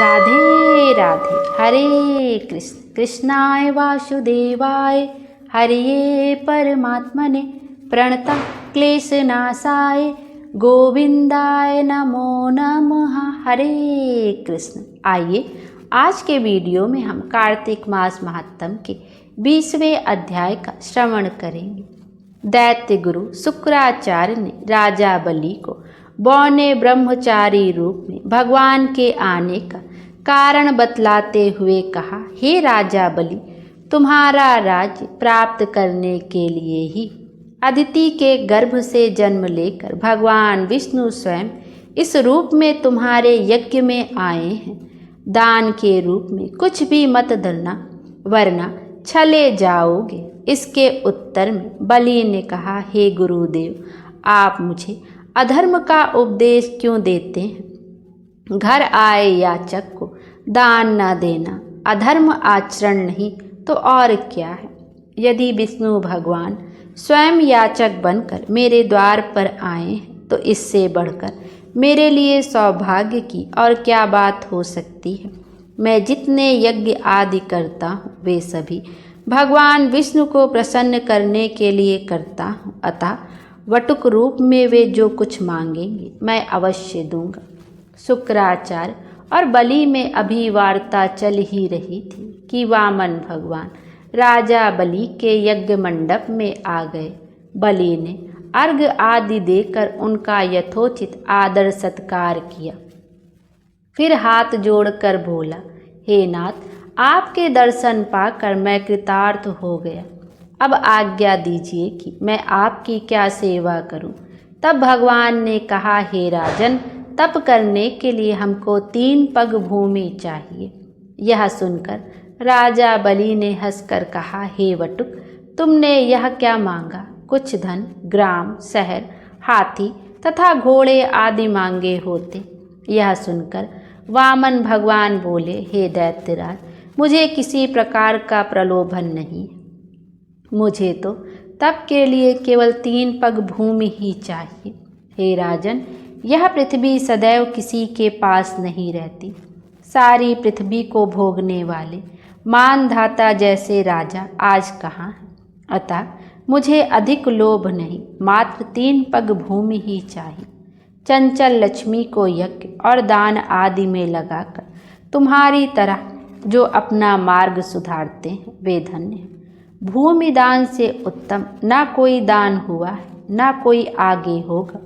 राधे राधे। हरे कृष्ण कृष्णाय वासुदेवाय हरिये परमात्मने प्रणतः क्लेशनाशाय गोविंदाय नमो नमः। हरे कृष्ण। आइए आज के वीडियो में हम कार्तिक मास महात्म के 20वें अध्याय का श्रवण करेंगे। दैत्य गुरु शुक्राचार्य ने राजा बलि को बौने ब्रह्मचारी रूप में भगवान के आने का कारण बतलाते हुए कहा, हे राजा बलि, तुम्हारा राज्य प्राप्त करने के लिए ही अदिति के गर्भ से जन्म लेकर भगवान विष्णु स्वयं इस रूप में तुम्हारे यज्ञ में आए हैं। दान के रूप में कुछ भी मत धरना, वरना चले जाओगे। इसके उत्तर में बलि ने कहा, हे गुरुदेव, आप मुझे अधर्म का उपदेश क्यों देते हैं? घर आए याचक को दान न देना अधर्म आचरण नहीं तो और क्या है? यदि विष्णु भगवान स्वयं याचक बनकर मेरे द्वार पर आए हैं तो इससे बढ़कर मेरे लिए सौभाग्य की और क्या बात हो सकती है। मैं जितने यज्ञ आदि करता हूँ वे सभी भगवान विष्णु को प्रसन्न करने के लिए करता हूँ, अतः वटुक रूप में वे जो कुछ मांगेंगे मैं अवश्य दूंगा। शुक्राचार्य और बलि में अभी वार्ता चल ही रही थी कि वामन भगवान राजा बलि के यज्ञ मंडप में आ गए। बलि ने अर्घ्य आदि देकर उनका यथोचित आदर सत्कार किया। फिर हाथ जोड़कर बोला, हे नाथ, आपके दर्शन पाकर मैं कृतार्थ हो गया। अब आज्ञा दीजिए कि मैं आपकी क्या सेवा करूं। तब भगवान ने कहा, हे राजन, तप करने के लिए हमको 3 पग भूमि चाहिए। यह सुनकर राजा बलि ने हंसकर कहा, हे वटुक, तुमने यह क्या मांगा? कुछ धन, ग्राम, शहर, हाथी तथा घोड़े आदि मांगे होते। यह सुनकर वामन भगवान बोले, हे दैत्यराज, मुझे किसी प्रकार का प्रलोभन नहीं। मुझे तो तप के लिए केवल 3 पग भूमि ही चाहिए। हे राजन, यह पृथ्वी सदैव किसी के पास नहीं रहती। सारी पृथ्वी को भोगने वाले मानधाता जैसे राजा आज कहाँ हैं? अतः मुझे अधिक लोभ नहीं, मात्र 3 पग भूमि ही चाहिए। चंचल लक्ष्मी को यज्ञ और दान आदि में लगाकर तुम्हारी तरह जो अपना मार्ग सुधारते हैं वे धन्य हैं। भूमि दान से उत्तम ना कोई दान हुआ है, ना कोई आगे होगा।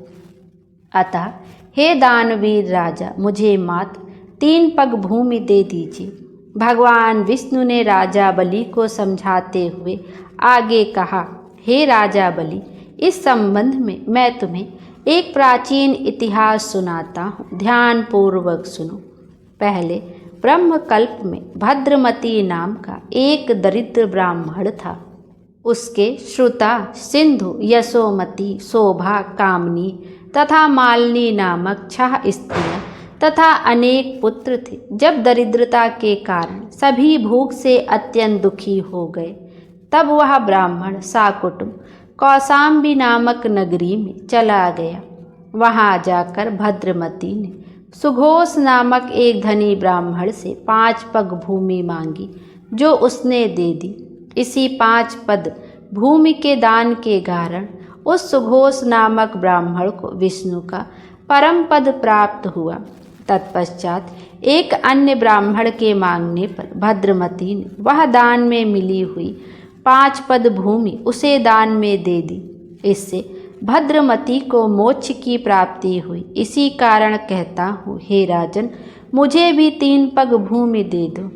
अतः हे दानवीर राजा, मुझे मात्र 3 पग भूमि दे दीजिए। भगवान विष्णु ने राजा बलि को समझाते हुए आगे कहा, हे राजा बलि, इस संबंध में मैं तुम्हें एक प्राचीन इतिहास सुनाता हूँ, ध्यान पूर्वक सुनो। पहले ब्रह्मकल्प में भद्रमती नाम का एक दरिद्र ब्राह्मण था। उसके श्रुता, सिंधु, यशोमती, शोभा, कामनी तथा मालिनी नामक 6 स्त्रियां तथा अनेक पुत्र थे। जब दरिद्रता के कारण सभी भूख से अत्यंत दुखी हो गए, तब वह ब्राह्मण साकुटुम्ब कौशाम्बी नामक नगरी में चला गया। वहां जाकर भद्रमती ने सुघोष नामक एक धनी ब्राह्मण से 5 पग भूमि मांगी, जो उसने दे दी। इसी 5 पद भूमि के दान के कारण उस सुघोष नामक ब्राह्मण को विष्णु का परम पद प्राप्त हुआ। तत्पश्चात एक अन्य ब्राह्मण के मांगने पर भद्रमती ने वह दान में मिली हुई 5 पद भूमि उसे दान में दे दी। इससे भद्रमती को मोक्ष की प्राप्ति हुई। इसी कारण कहता हूँ, हे राजन, मुझे भी 3 पग भूमि दे दो,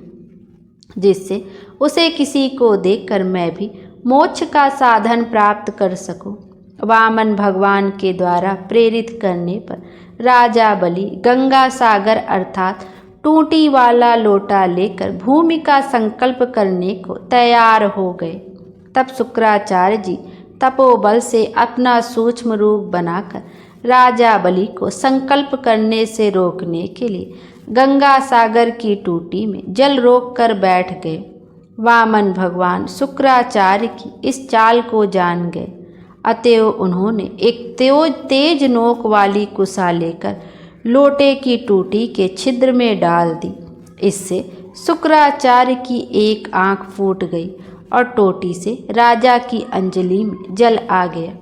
जिससे उसे किसी को देकर मैं भी मोक्ष का साधन प्राप्त कर सकूं। वामन भगवान के द्वारा प्रेरित करने पर राजा बलि गंगा सागर अर्थात टूटी वाला लोटा लेकर भूमि का संकल्प करने को तैयार हो गए। तब शुक्राचार्य जी तपोबल से अपना सूक्ष्म रूप बनाकर राजा बलि को संकल्प करने से रोकने के लिए गंगा सागर की टूटी में जल रोक कर बैठ गए। वामन भगवान शुक्राचार्य की इस चाल को जान गए, अतएव उन्होंने एक तेज नोक वाली कुसा लेकर लोटे की टूटी के छिद्र में डाल दी। इससे शुक्राचार्य की एक आंख फूट गई और टोटी से राजा की अंजलि में जल आ गया।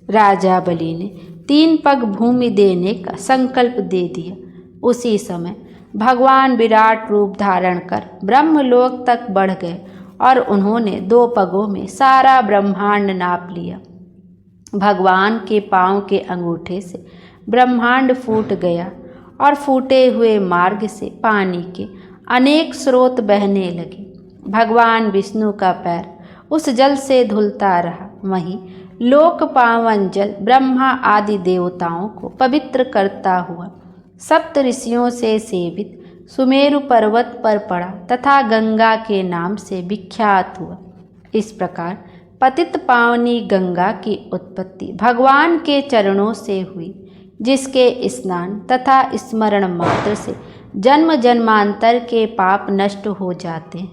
राजा बलि ने 3 पग भूमि देने का संकल्प दे दिया। उसी समय भगवान विराट रूप धारण कर ब्रह्मलोक तक बढ़ गए और उन्होंने 2 पगों में सारा ब्रह्मांड नाप लिया। भगवान के पांव के अंगूठे से ब्रह्मांड फूट गया और फूटे हुए मार्ग से पानी के अनेक स्रोत बहने लगे। भगवान विष्णु का पैर उस जल से धुलता रहा। वहीं लोक पावन जल ब्रह्मा आदि देवताओं को पवित्र करता हुआ सप्त ऋषियों से सेवित सुमेरु पर्वत पर पड़ा तथा गंगा के नाम से विख्यात हुआ। इस प्रकार पतित पावनी गंगा की उत्पत्ति भगवान के चरणों से हुई, जिसके स्नान तथा स्मरण मात्र से जन्म जन्मांतर के पाप नष्ट हो जाते हैं।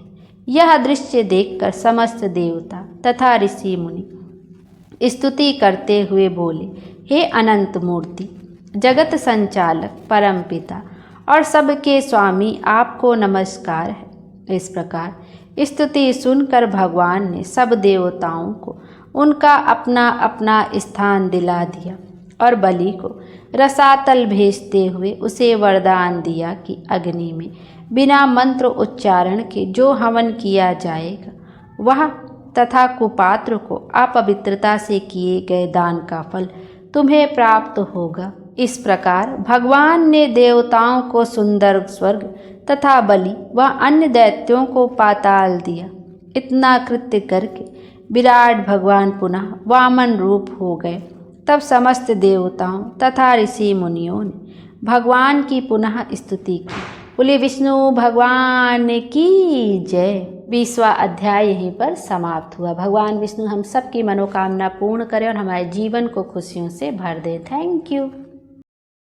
यह दृश्य देखकर समस्त देवता तथा ऋषि मुनि स्तुति करते हुए बोले, हे अनंत मूर्ति, जगत संचालक, परमपिता और सबके स्वामी, आपको नमस्कार है। इस प्रकार स्तुति सुनकर भगवान ने सब देवताओं को उनका अपना अपना स्थान दिला दिया और बलि को रसातल भेजते हुए उसे वरदान दिया कि अग्नि में बिना मंत्र उच्चारण के जो हवन किया जाएगा वह तथा कुपात्र को अपवित्रता से किए गए दान का फल तुम्हें प्राप्त होगा। इस प्रकार भगवान ने देवताओं को सुंदर स्वर्ग तथा बलि व अन्य दैत्यों को पाताल दिया। इतना कृत्य करके विराट भगवान पुनः वामन रूप हो गए। तब समस्त देवताओं तथा ऋषि मुनियों ने भगवान की पुनः स्तुति की। बोले विष्णु भगवान की जय। 20वां अध्याय यहीं पर समाप्त हुआ। भगवान विष्णु हम सबकी मनोकामना पूर्ण करें और हमारे जीवन को खुशियों से भर दे। Thank you.